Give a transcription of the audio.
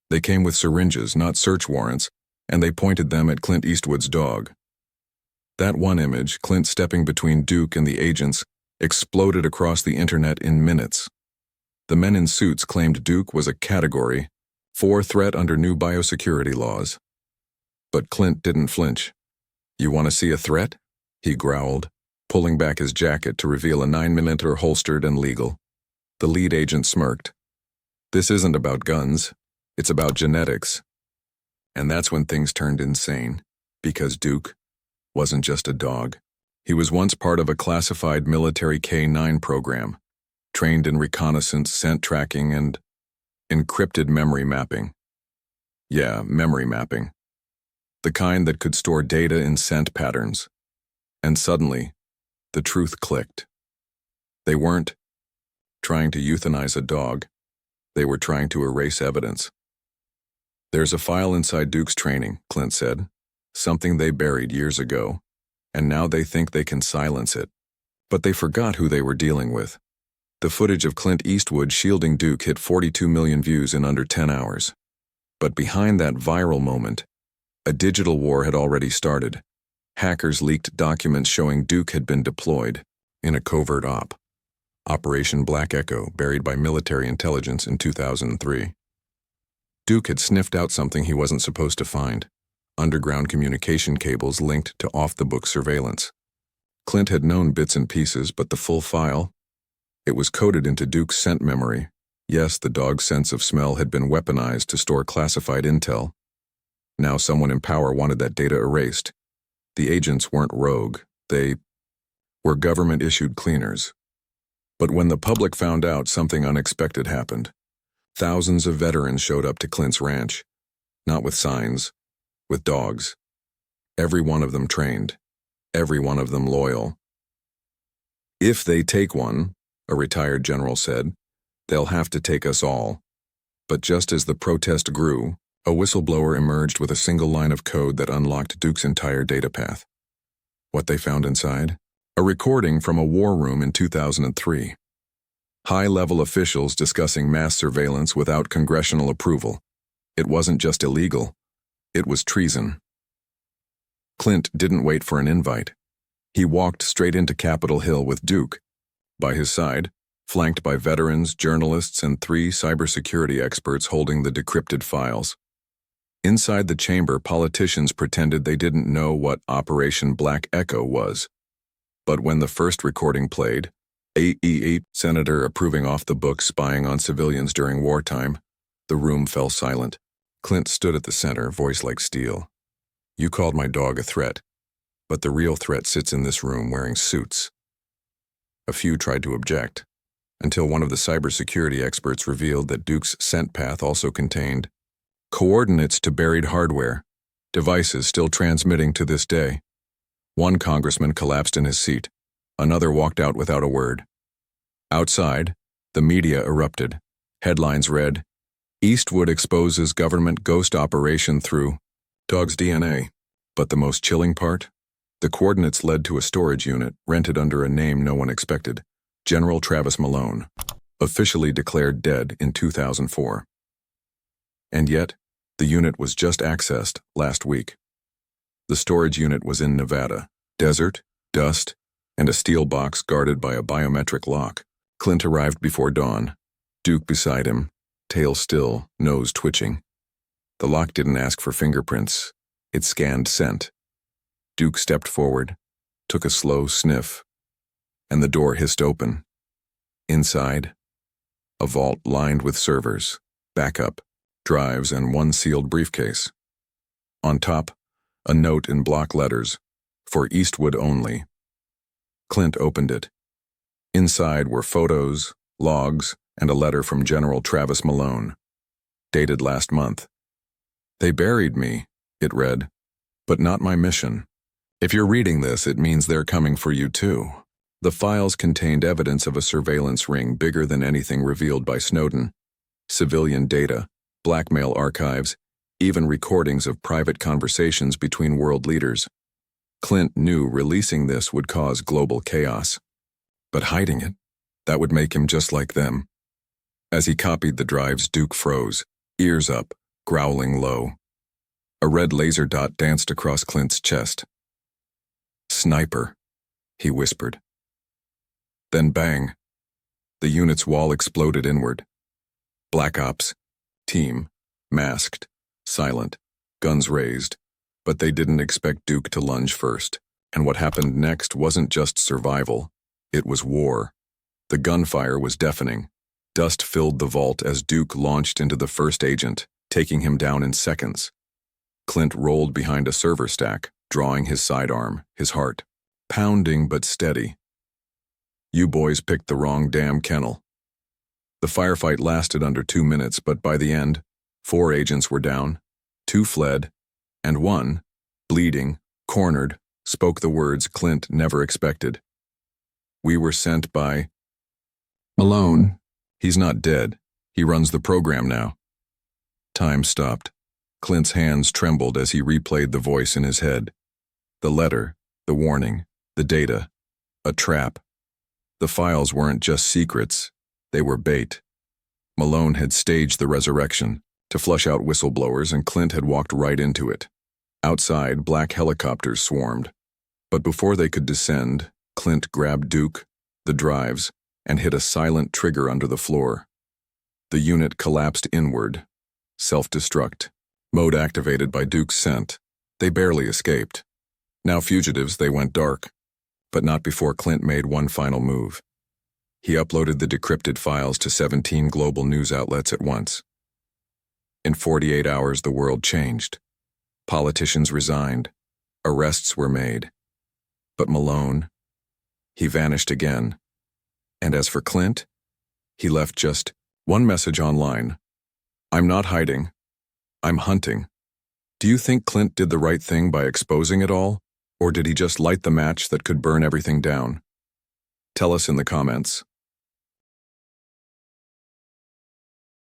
They came with syringes, not search warrants, and they pointed them at Clint Eastwood's dog. That one image, Clint stepping between Duke and the agents, exploded across the internet in minutes. The men in suits claimed Duke was a Category 4 threat under new biosecurity laws. But Clint didn't flinch. "You want to see a threat?" he growled, pulling back his jacket to reveal a 9mm holstered and legal. The lead agent smirked. "This isn't about guns. It's about genetics." And that's when things turned insane, because Duke wasn't just a dog. He was once part of a classified military K-9 program, trained in reconnaissance, scent tracking, and encrypted memory mapping. Yeah, memory mapping. The kind that could store data in scent patterns. And suddenly, the truth clicked. They weren't trying to euthanize a dog. They were trying to erase evidence. "There's a file inside Duke's training," Clint said. "Something they buried years ago, and now they think they can silence it." But they forgot who they were dealing with. The footage of Clint Eastwood shielding Duke hit 42 million views in under 10 hours. But behind that viral moment, a digital war had already started. Hackers leaked documents showing Duke had been deployed in a covert op, Operation Black Echo, buried by military intelligence in 2003. Duke had sniffed out something he wasn't supposed to find: underground communication cables linked to off-the-book surveillance. Clint had known bits and pieces, but the full file, it was coded into Duke's scent memory. Yes, the dog's sense of smell had been weaponized to store classified intel. Now someone in power wanted that data erased. The agents weren't rogue. They were government-issued cleaners. But when the public found out, something unexpected happened. Thousands of veterans showed up to Clint's ranch, not with signs, with dogs. Every one of them trained, every one of them loyal. "If they take one," a retired general said, "they'll have to take us all." But just as the protest grew, a whistleblower emerged with a single line of code that unlocked Duke's entire data path. What they found inside? A recording from a war room in 2003. High-level officials discussing mass surveillance without congressional approval. It wasn't just illegal, it was treason. Clint didn't wait for an invite. He walked straight into Capitol Hill with Duke by his side, flanked by veterans, journalists, and 3 cybersecurity experts holding the decrypted files. Inside the chamber, politicians pretended they didn't know what Operation Black Echo was. But when the first recording played, a senator approving off-the-book spying on civilians during wartime, the room fell silent. Clint stood at the center, voice like steel. "You called my dog a threat, but the real threat sits in this room wearing suits." A few tried to object, until one of the cybersecurity experts revealed that Duke's scent path also contained coordinates to buried hardware, devices still transmitting to this day. One congressman collapsed in his seat. Another walked out without a word. Outside, the media erupted. Headlines read, "Eastwood exposes government ghost operation through dog's DNA." But the most chilling part? The coordinates led to a storage unit rented under a name no one expected: General Travis Malone, officially declared dead in 2004. And yet, the unit was just accessed last week. The storage unit was in Nevada. Desert, dust, and a steel box guarded by a biometric lock. Clint arrived before dawn, Duke beside him, tail still, nose twitching. The lock didn't ask for fingerprints. It scanned scent. Duke stepped forward, took a slow sniff, and the door hissed open. Inside, a vault lined with servers, backup, drives, and one sealed briefcase. On top, a note in block letters, "For Eastwood only." Clint opened it. Inside were photos, logs, and a letter from General Travis Malone, dated last month. "They buried me," it read, "but not my mission. If you're reading this, it means they're coming for you too." The files contained evidence of a surveillance ring bigger than anything revealed by Snowden. Civilian data, blackmail archives, even recordings of private conversations between world leaders. Clint knew releasing this would cause global chaos. But hiding it, that would make him just like them. As he copied the drives, Duke froze, ears up, growling low. A red laser dot danced across Clint's chest. "Sniper," he whispered. Then bang. The unit's wall exploded inward. Black Ops, team, masked, silent, guns raised, but they didn't expect Duke to lunge first. And what happened next wasn't just survival, it was war. The gunfire was deafening. Dust filled the vault as Duke launched into the first agent, taking him down in seconds. Clint rolled behind a server stack, drawing his sidearm, his heart pounding but steady. "You boys picked the wrong damn kennel." The firefight lasted under 2 minutes, but by the end, 4 agents were down, 2 fled, and 1, bleeding, cornered, spoke the words Clint never expected. "We were sent by Malone. He's not dead. He runs the program now." Time stopped. Clint's hands trembled as he replayed the voice in his head. The letter, the warning, the data. A trap. The files weren't just secrets, they were bait. Malone had staged the resurrection to flush out whistleblowers, and Clint had walked right into it. Outside, black helicopters swarmed. But before they could descend, Clint grabbed Duke, the drives, and hit a silent trigger under the floor. The unit collapsed inward. Self-destruct. Mode activated by Duke's scent. They barely escaped. Now fugitives, they went dark. But not before Clint made one final move. He uploaded the decrypted files to 17 global news outlets at once. In 48 hours, the world changed. Politicians resigned. Arrests were made. But Malone, he vanished again. And as for Clint, he left just one message online. "I'm not hiding. I'm hunting." Do you think Clint did the right thing by exposing it all? Or did he just light the match that could burn everything down? Tell us in the comments.